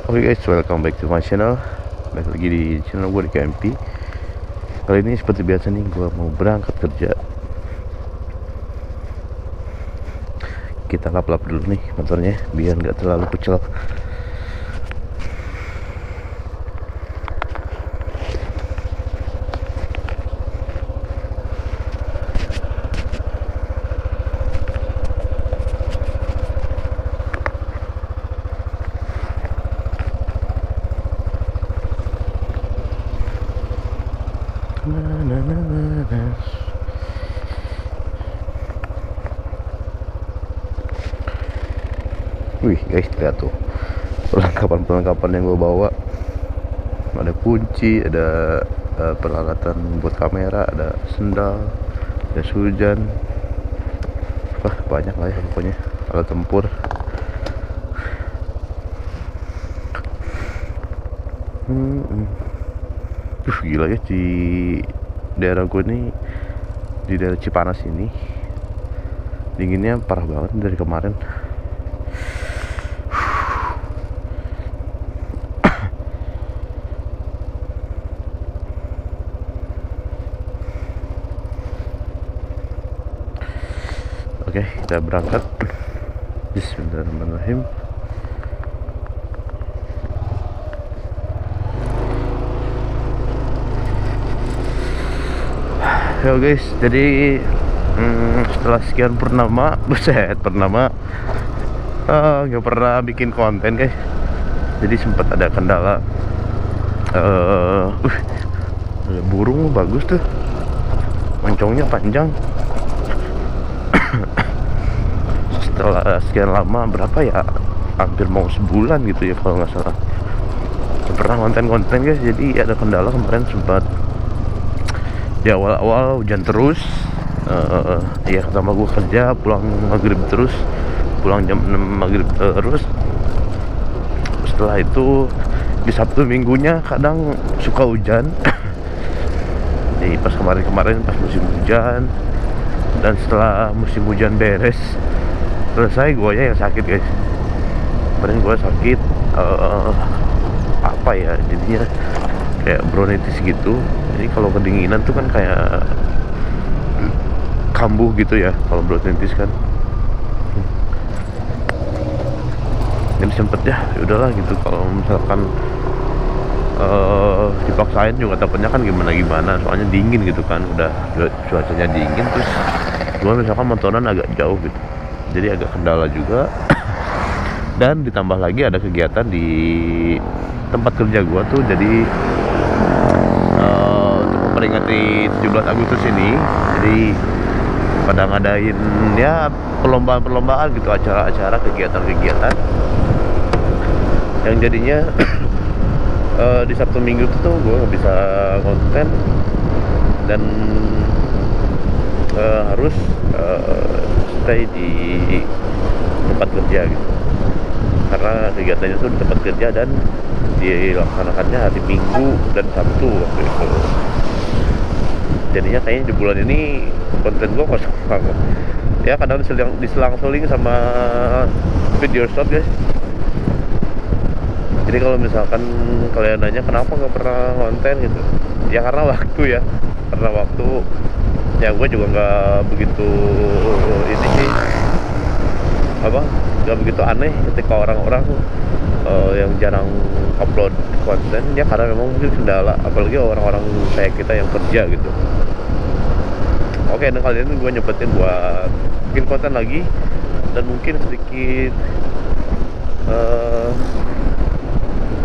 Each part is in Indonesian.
Oke guys, welcome back to my channel. Balik lagi di channel gue di KMP. Kali ini seperti biasa nih, gue mau berangkat kerja. Kita lap-lap dulu nih motornya biar nggak terlalu pecel. Wih guys, lihat tuh perlengkapan yang gue bawa. Ada kunci, ada peralatan buat kamera, ada sendal, ada hujan. Wah banyak lah ya pokoknya, alat tempur. Gila ya, di daerah gue nih, di daerah Cipanas ini dinginnya parah banget dari kemarin. Oke, kita berangkat. Bismillahirrahmanirrahim. Yo guys, jadi setelah sekian purnama, buset purnama, nggak pernah bikin konten guys. Jadi sempat ada kendala. Ada burung bagus tuh, moncongnya panjang. Setelah sekian lama, berapa ya, hampir mau sebulan gitu ya kalau nggak salah, nggak pernah konten guys. Jadi ada kendala kemarin, sempat di awal-awal hujan terus. Ya pertama gue kerja, pulang maghrib terus, pulang jam 6 maghrib terus. Setelah itu di Sabtu minggunya kadang suka hujan. Jadi pas kemarin pas musim hujan, dan setelah musim hujan beres selesai, gue yang sakit guys. Kemarin gue sakit apa ya, jadinya kayak bronkitis gitu. Jadi kalau kedinginan tuh kan kayak kambuh gitu ya kalau bronkitis kan. Jadi sempet ya udahlah gitu, kalau misalkan dipaksain juga takutnya kan gimana, soalnya dingin gitu kan, udah cuacanya dingin, terus gue misalkan motoran agak jauh gitu, jadi agak kendala juga. Dan ditambah lagi ada kegiatan di tempat kerja gue tuh, jadi untuk memperingati 17 Agustus ini, jadi pada ngadain ya perlombaan gitu, acara-acara, kegiatan-kegiatan yang jadinya di Sabtu Minggu itu tuh gue nggak bisa konten, dan harus stay di tempat kerja gitu, karena kegiatannya tuh di tempat kerja dan dilaksanakannya hari Minggu dan Sabtu waktu itu. Jadinya kayaknya di bulan ini konten gue kosong banget ya, kadang diselang-seling sama video short guys. Jadi kalau misalkan kalian nanya kenapa nggak pernah konten gitu, ya karena waktu ya, karena waktu ya. Gue juga nggak begitu ini sih, nggak begitu aneh ketika orang-orang yang jarang upload konten ya, karena memang mungkin kendala, apalagi orang-orang kayak kita yang kerja gitu. Oke, dan kali ini gue nyepetin buat bikin konten lagi, dan mungkin sedikit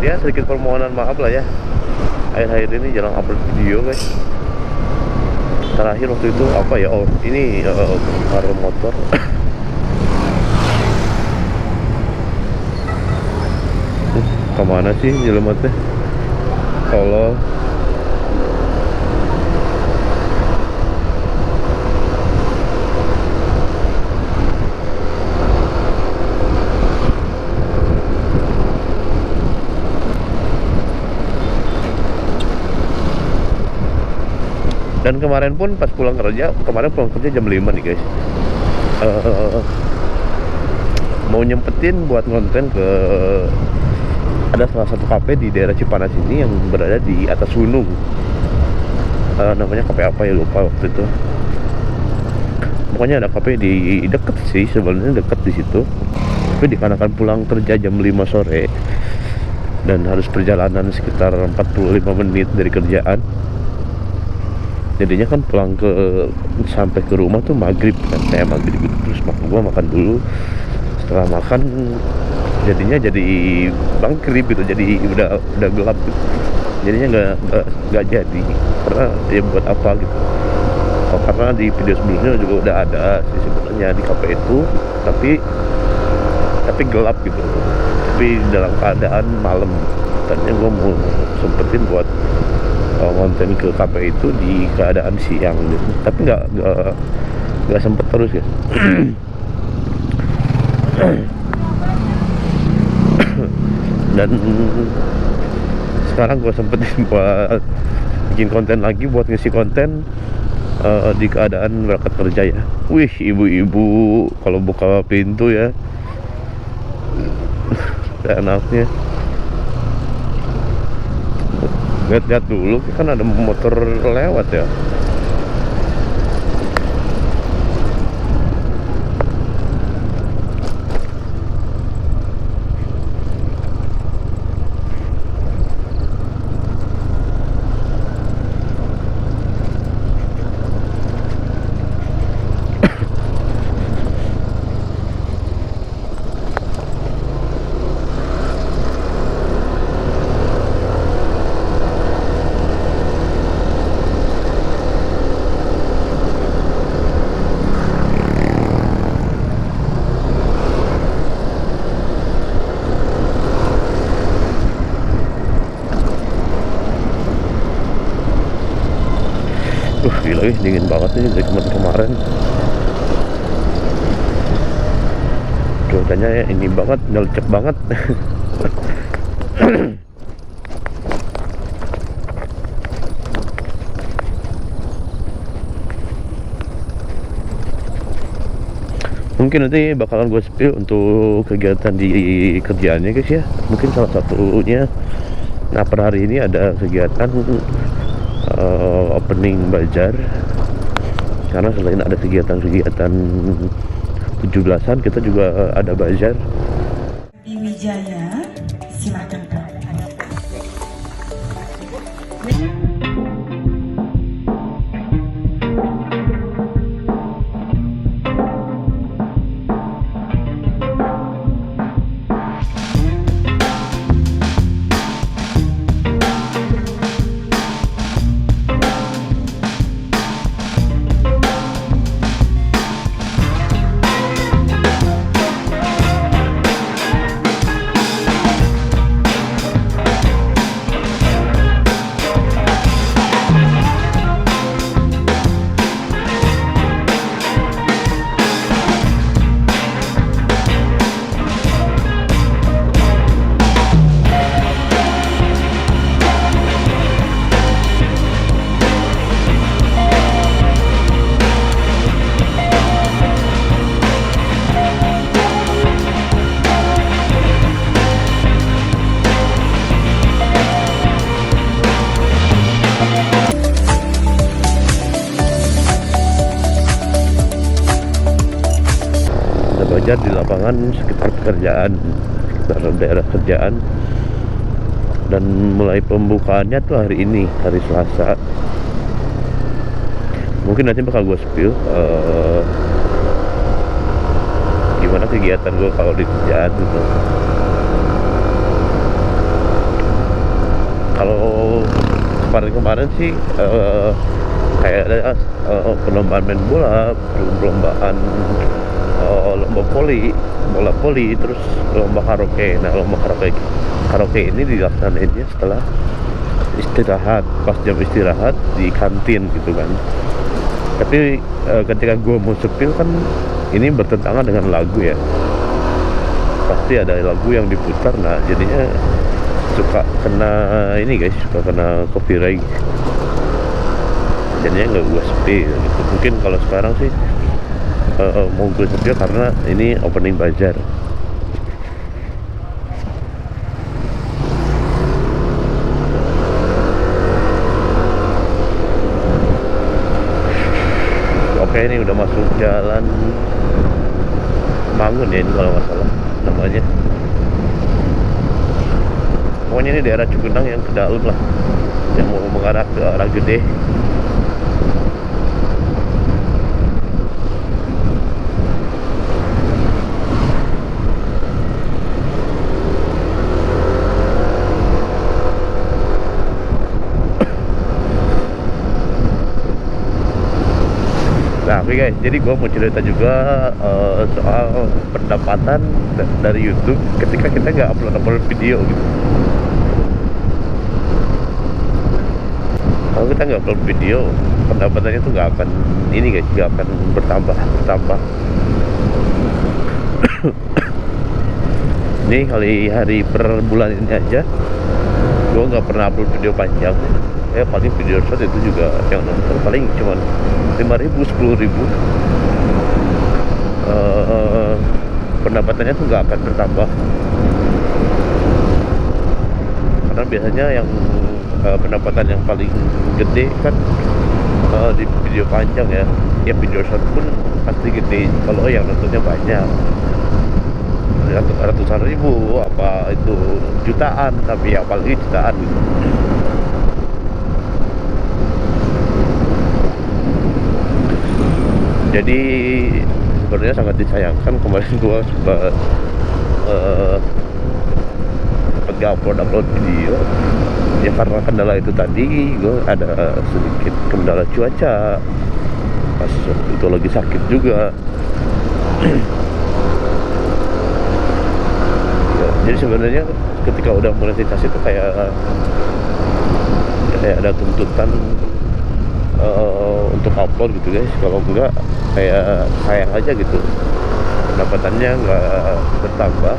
ya sedikit permohonan maaf lah ya, akhir-akhir ini jarang upload video guys. Terakhir waktu itu apa ya, ini bongkar motor. Kemana sih jelematnya? Tolong. Dan kemarin pun pas pulang kerja, jam 5 nih guys. Mau nyempetin buat konten ke ada salah satu kafe di daerah Cipanas ini yang berada di atas gunung. Namanya kafe apa ya, lupa waktu itu. Pokoknya ada kafe di deket sih, sebenarnya deket di situ. Tapi dikarenakan pulang kerja jam 5 sore dan harus perjalanan sekitar 45 menit dari kerjaan, jadinya kan pulang sampai ke rumah tuh maghrib kan, kayak maghrib gitu. Terus gua makan dulu. Setelah makan jadinya jadi maghrib gitu, jadi udah gelap gitu. Jadinya nggak jadi, karena ya buat apa gitu. Karena di video sebelumnya juga udah ada sih sebenarnya di kafe itu, tapi gelap gitu, tapi dalam keadaan malam. Tadinya gue mau sempetin buat konten ke kafe itu di keadaan siang gitu, tapi nggak sempet terus ya. Dan sekarang gue sempetin buat bikin konten lagi, buat ngisi konten di keadaan berangkat kerja ya. Wih, ibu-ibu kalau buka pintu ya enaknya. Lihat-lihat dulu kan ada motor lewat ya. Gila, dingin banget nih dari kemarin. Cuacanya ya ini banget, nyelecek banget. Mungkin nanti bakalan gue spill untuk kegiatan di kerjaannya guys ya. Mungkin salah satunya, nah per hari ini ada kegiatan opening bazar. Karena selain ada kegiatan-kegiatan 17-an, kita juga ada bazar. Di Wijaya, silakan Kak. Bazar di lapangan sekitar daerah kerjaan, dan mulai pembukaannya tuh hari ini, hari Selasa. Mungkin nanti bakal gue spill gimana kegiatan gue kalau di kerjaan gitu. Kalau kemarin sih kayak ada perlombaan main bola, perlombaan lomba bola voli, terus lomba karaoke. Nah, lomba karaoke ini dilaksanainnya setelah istirahat, pas jam istirahat di kantin gitu kan. Tapi ketika gue mau sepil kan ini bertentangan dengan lagu ya, pasti ada lagu yang diputar. Nah, jadinya suka kena ini guys, suka kena copyright. Jadinya nggak gue sepil gitu. Mungkin kalau sekarang sih mau gue sepil karena ini opening bazar. Oke, ini udah masuk jalan Mangun ya, ini kalau nggak salah namanya. Pokoknya ini daerah Cugenang yang ke dalam lah, yang mau mengarah ke arah Gede. Nah, oke guys, jadi gue mau cerita juga soal pendapatan dari YouTube ketika kita nggak upload video gitu. Kalau kita nggak upload video, pendapatannya tuh nggak akan ini guys, nggak akan bertambah. Ini hari per bulan ini aja, gue nggak pernah upload video panjang. Ya paling video short itu juga yang nonton paling cuma 5.000, 10.000. Pendapatannya tuh nggak akan bertambah, karena biasanya yang pendapatan yang paling gede kan di video panjang ya. Ya video short pun pasti gede kalau yang nontonnya banyak, ratusan ribu, apa itu jutaan, tapi apalagi jutaan gitu. Jadi sebenarnya sangat disayangkan, kemarin gua sempat upload video ya, karena kendala itu tadi. Gue ada sedikit kendala cuaca pas itu, lagi sakit juga. Ya, jadi sebenarnya ketika udah monetisasi itu kayak ada tuntutan untuk upload gitu guys. Kalau enggak kayak sayang aja gitu, pendapatannya nggak bertambah.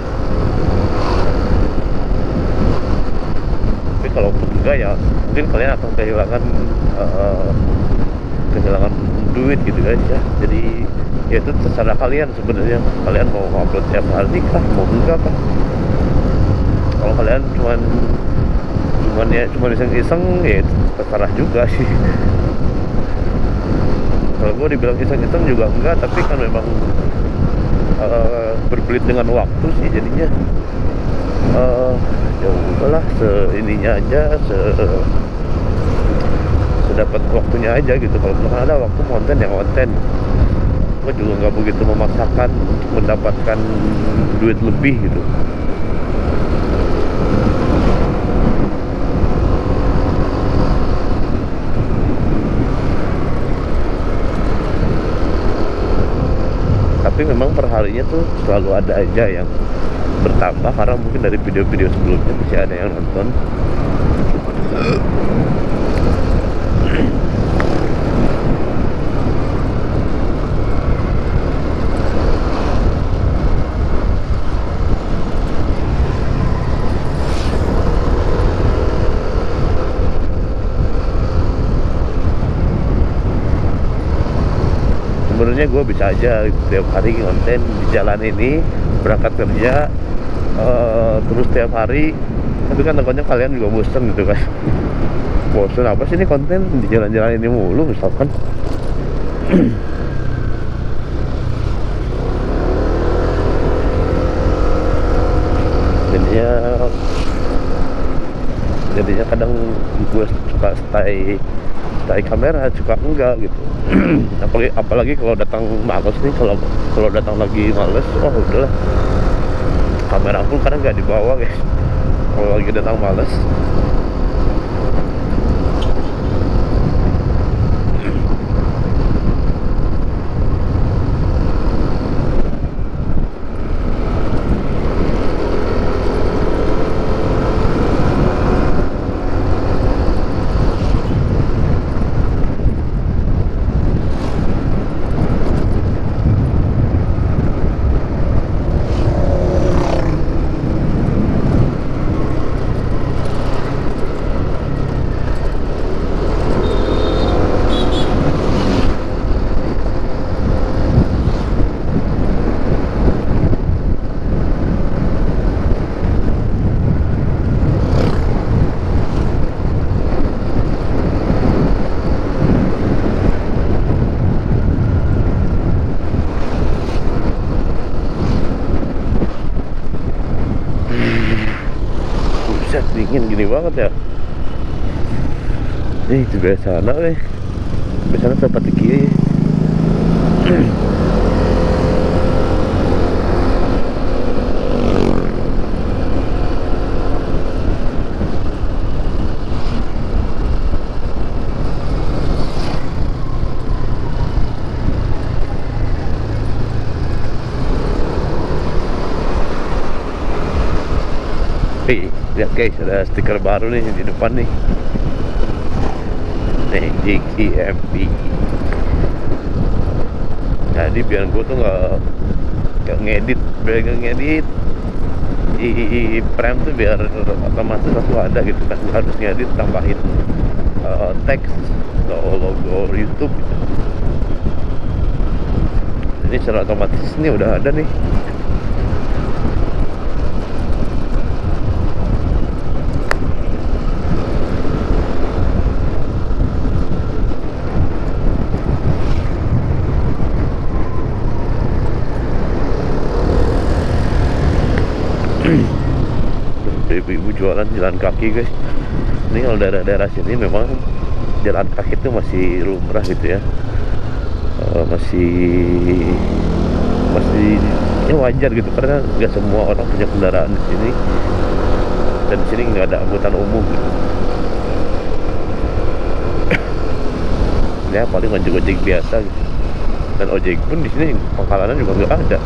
Tapi kalau enggak ya mungkin kalian akan kehilangan duit gitu guys ya. Jadi ya itu terserah kalian sebenarnya, kalian mau upload tiap hari kah, mau enggak kah. Kalau kalian cuman iseng-iseng ya terserah juga sih. Kalau gue dibilang iseng-iseng juga enggak, tapi kan memang berbelit dengan waktu sih jadinya. Ya udahlah, seininya aja, sedapat waktunya aja gitu. Kalau misalkan ada waktu konten ya konten. Gue juga nggak begitu memaksakan untuk mendapatkan duit lebih gitu. Tapi memang perharinya tuh selalu ada aja yang bertambah, karena mungkin dari video-video sebelumnya masih ada yang nonton. Sebenarnya gue bisa aja tiap hari konten di jalan ini, berangkat kerja terus tiap hari. Tapi kan takutnya kalian juga bosan gitu kan. Bosan apa sih ini konten di jalan-jalan ini mulu misalkan. jadinya kadang gue suka stay kamera, suka enggak gitu. apalagi kalau datang males nih, kalau datang lagi males, oh udahlah, kamera pun kadang nggak dibawa guys kalau lagi datang males. dingin gini banget ya. Itu biasa sana nih, biasanya tempat di kiri. Lihat guys, ada stiker baru nih di depan nih. Nih, GKMP. Jadi biar gue tuh nggak ngedit, di frame tuh biar otomatis langsung ada gitu kan, harus ngedit tambahin teks atau logo YouTube gitu. Ini secara otomatis nih udah ada nih. Ibu-ibu jualan jalan kaki guys. Ini kalau daerah-daerah sini memang jalan kaki itu masih lumrah gitu ya. Masih ya wajar gitu, karena nggak semua orang punya kendaraan di sini, dan di sini nggak ada angkutan umum gitu. Ya paling ojek biasa gitu, dan ojek pun di sini pangkalannya juga nggak ada.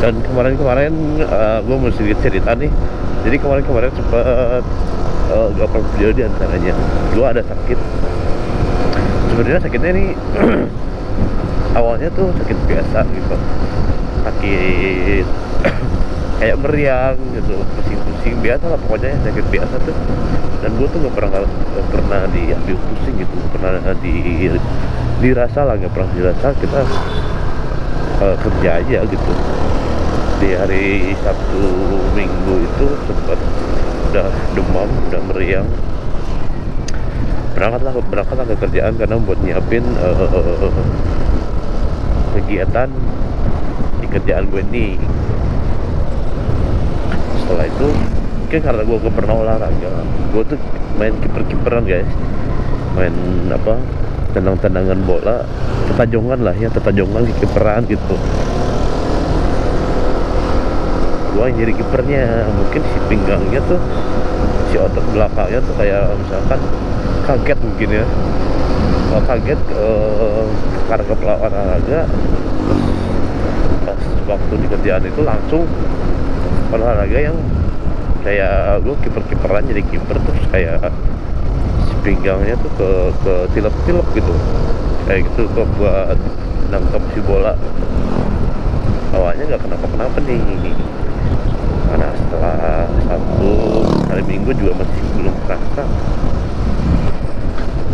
Dan kemarin gue mau sedikit cerita nih. Jadi kemarin sempat beberapa video di antaranya gue ada sakit. Sebenarnya sakitnya ini awalnya tuh sakit biasa gitu, sakit kayak meriang gitu, pusing-pusing biasa lah pokoknya, sakit biasa tuh. Dan gue tuh nggak pernah diambil pusing gitu, pernah dirasa lah, nggak pernah dirasa. Kita kerja aja gitu. Di hari Sabtu Minggu itu sempat udah demam, udah meriang. Berangkatlah ke kerjaan karena buat nyiapin kegiatan di kerjaan gue nih. Setelah itu mungkin karena gue gak pernah olahraga, gue tuh main kiper-kiperan guys, main apa, tendangan bola, tetajongan kiperan gitu. Gua yang jadi kipernya, mungkin si pinggangnya tuh, si otot belakangnya tuh kayak misalkan kaget mungkin ya. Kalau kaget karena kepala olahraga, pas waktu di kerjaan itu langsung olahraga yang kayak gue kiperan jadi kiper, terus kayak si pinggangnya tuh ke tilep gitu, kayak gitu kok buat nangkep si bola. Awalnya nggak kenapa nih, karena setelah Sabtu hari Minggu juga masih belum terasa.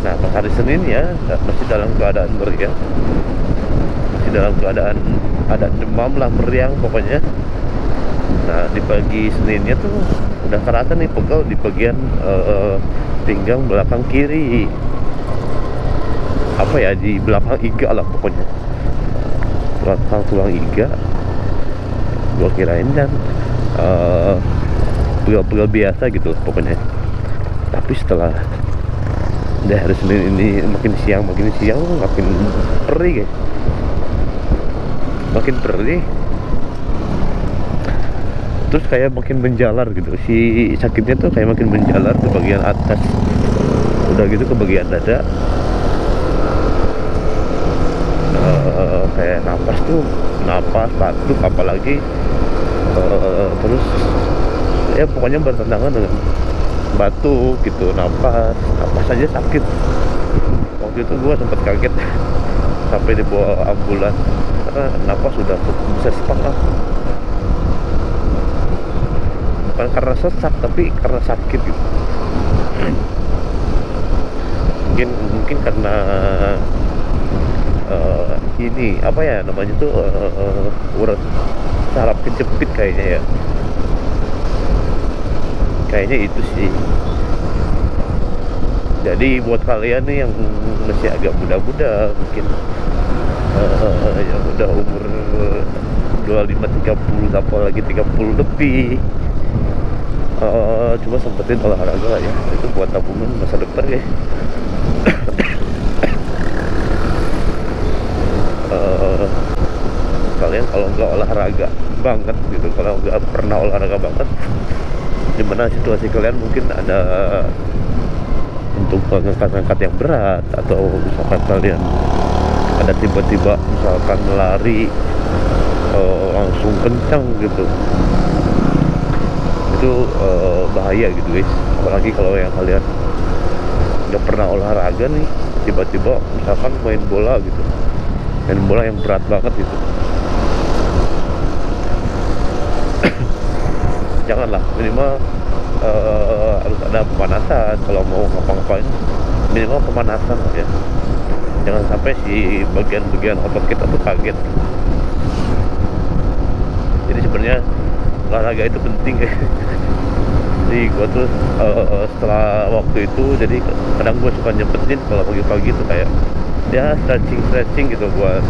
Nah pas hari Senin ya masih dalam keadaan meriang, masih dalam keadaan ada demam lah, meriang pokoknya. Nah di pagi Seninnya tuh udah kerasa nih pegel di bagian pinggang belakang kiri, apa ya, di belakang iga lah pokoknya, belakang tulang iga. Gua kirain dan pegel-pegel biasa gitu pokoknya. Tapi setelah udah hari Senin ini makin siang makin perih guys, makin perih. Terus kayak makin menjalar gitu, si sakitnya tuh kayak makin menjalar ke bagian atas, udah gitu ke bagian dada. Kayak napas batuk apalagi, terus ya pokoknya bertentangan dengan batuk gitu, napas aja sakit. Waktu itu gua sempat kaget sampai dibawa ambulan karena napas sudah bisa sesak lah, bukan karena sesak tapi karena sakit gitu. Mungkin karena ini apa ya namanya tuh, urat saraf kejepit kayaknya ya, kayaknya itu sih. Jadi buat kalian nih yang masih agak muda-muda, mungkin yang udah umur 25-30 apalagi 30 lebih, coba sempetin olahraga lah ya, itu buat tabungan masa depan ya. Kalian kalau nggak olahraga banget gitu, kalau nggak pernah olahraga banget, gimana situasi kalian mungkin ada untuk ngangkat-ngangkat yang berat, atau misalkan kalian ada tiba-tiba misalkan lari langsung kencang gitu, itu bahaya gitu guys. Apalagi kalau yang kalian nggak pernah olahraga nih, tiba-tiba misalkan main bola gitu, main bola yang berat banget gitu, janganlah. Minimal harus ada pemanasan kalau mau ngapa-ngapain, minimal pemanasan ya. Jangan sampai si bagian-bagian otot kita tuh kaget. Jadi sebenarnya olahraga itu penting ya. Jadi gua tuh setelah waktu itu, jadi kadang gua suka nyempetin kalau pagi-pagi tuh kayak ya stretching gitu buat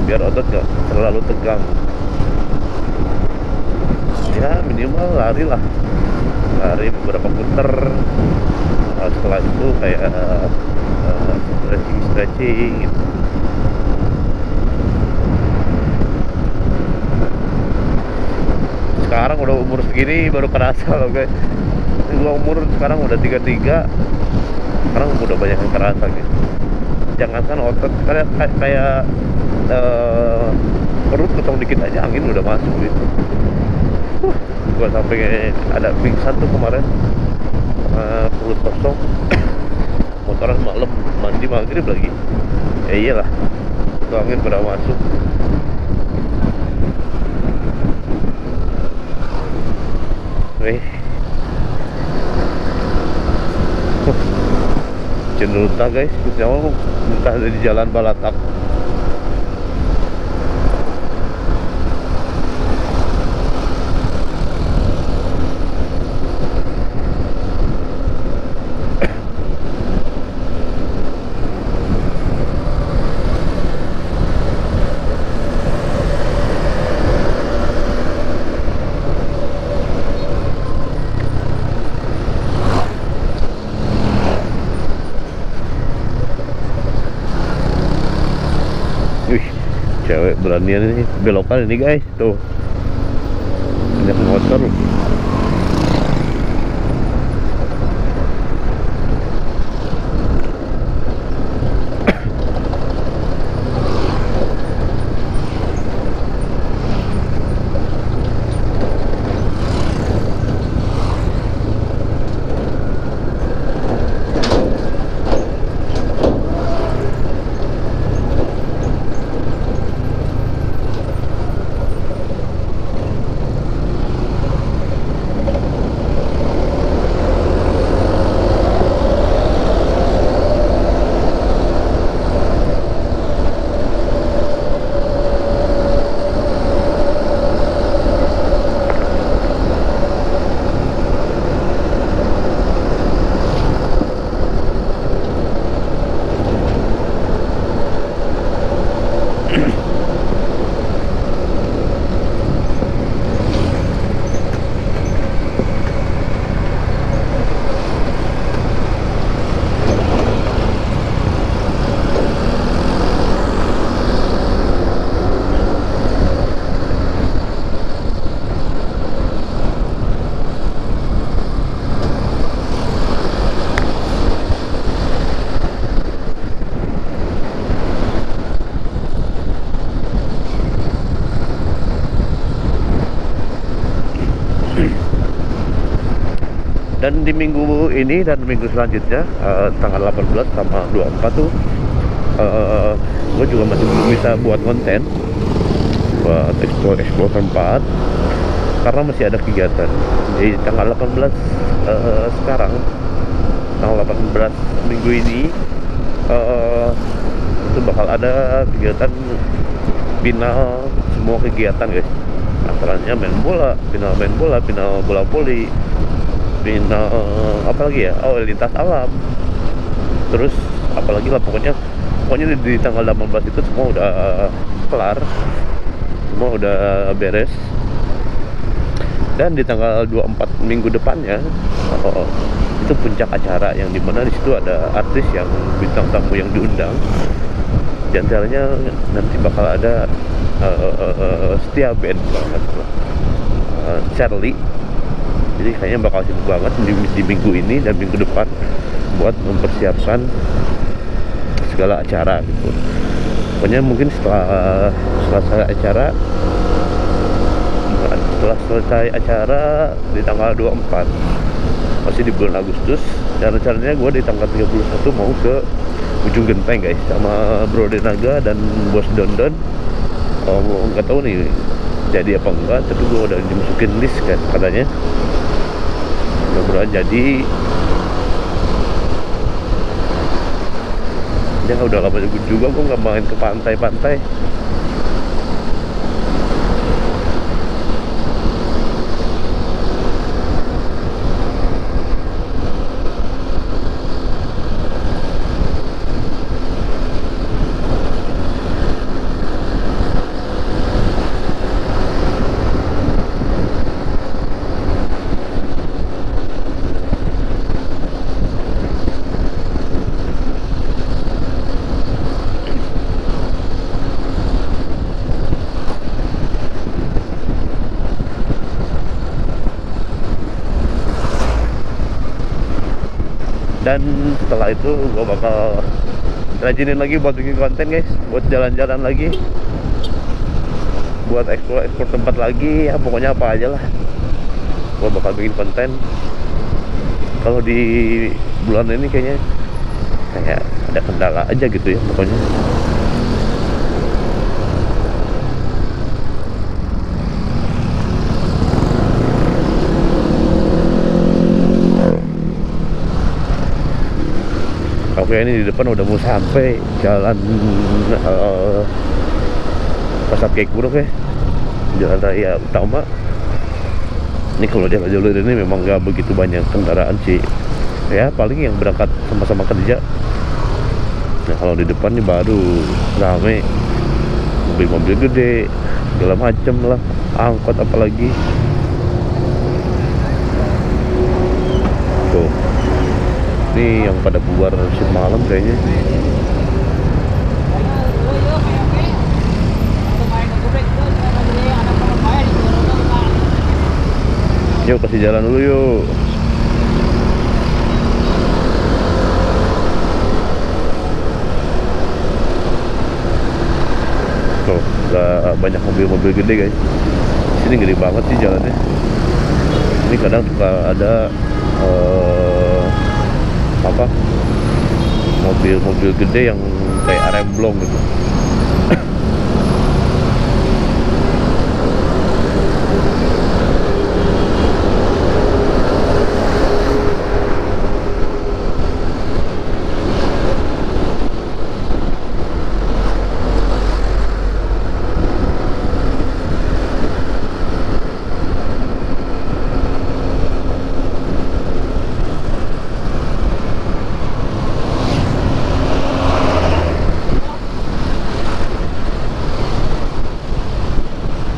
biar otot gak terlalu tegang. Ya minimal lari beberapa puter. Setelah itu kayak stretching gitu. Sekarang udah umur segini baru kerasa loh guys. Gua umur sekarang udah 33, sekarang udah banyak yang kerasa gitu. Jangankan otot, kayak perut kosong dikit aja angin udah masuk gitu. Gua sampai ada pingsan tuh kemarin, perut kosong. Motoran malam, mandi maghrib lagi. Ya iyalah, itu angin udah masuk. Cenderuta guys, kita mau muntah di jalan Balatak. Wih, cewek beranian ini belokan ini guys, tuh banyak motor. Dan di minggu ini dan minggu selanjutnya tanggal 18 sama 24 tuh gue juga masih belum bisa buat konten buat explore tempat karena masih ada kegiatan. Di tanggal 18 sekarang tanggal 18 minggu ini itu bakal ada kegiatan final semua kegiatan guys, antaranya main bola, final bola voli, final apa lagi ya, lintas alam, terus apalagi lah, pokoknya di tanggal 18 itu semua udah kelar, semua udah beres. Dan di tanggal 24 minggu depannya itu puncak acara yang dimana di situ ada artis yang bintang tamu yang diundang. Di antaranya nanti bakal ada Setia Band banget, Charlie. Jadi kayaknya bakal sibuk banget di minggu ini dan minggu depan buat mempersiapkan segala acara gitu. Pokoknya mungkin setelah selesai acara di tanggal 24 masih di bulan Agustus, dan rencananya gue di tanggal 31 mau ke Ujung Genteng guys sama Bro Denaga dan Bos Dondon. Nggak tahu nih jadi apa enggak, tapi gue udah dimasukin list kan katanya, mudah-mudahan jadi. Ya udah lama juga gue nggak main ke pantai-pantai. Dan setelah itu gue bakal rajinin lagi buat bikin konten guys, buat jalan-jalan lagi, buat explore tempat lagi, ya pokoknya apa aja lah gue bakal bikin konten. Kalau di bulan ini kayaknya kayak ada kendala aja gitu ya pokoknya. Oke, ini di depan udah mau sampai jalan Pasar Kekburuk ya, jalan raya utama. Ini kalau jalur ini memang gak begitu banyak kendaraan sih, ya paling yang berangkat sama-sama kerja. Nah kalau di depan nih baru rame, mobil-mobil gede segala macem lah, angkot apalagi tuh. Ini yang pada bubar shift malam kayaknya. Yuk kasih jalan dulu yuk. Tuh, udah banyak mobil-mobil gede guys. Sini gede banget sih jalannya. Ini kadang suka ada mobil-mobil gede yang kayak remblong gitu.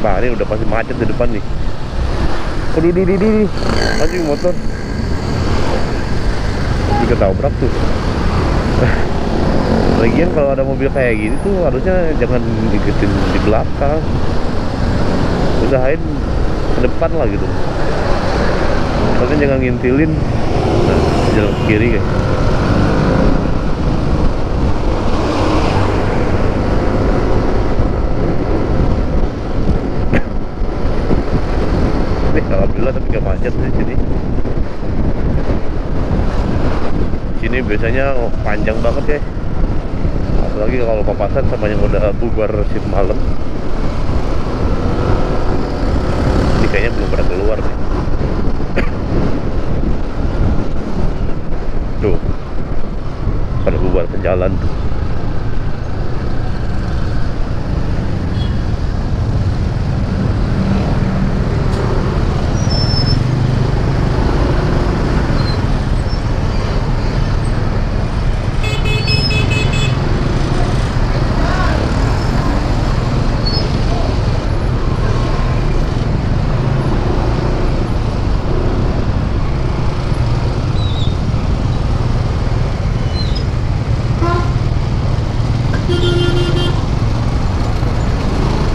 Nah ini udah pasti macet di depan nih. Aduh, anjing motor juga tabrak tuh. Lagian kalau ada mobil kayak gini tuh harusnya jangan ngikutin di belakang, usahain ke depan lah gitu. Makanya jangan ngintilin. Nah, jalan ke kiri guys. Alhamdulillah tapi gak macet di sini. biasanya panjang banget ya, apalagi kalau papasan sama yang udah bubar shift malam. Ini kayaknya belum pada keluar nih. Tuh, pada bubar ke jalan tuh.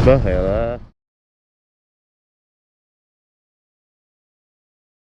Bah ya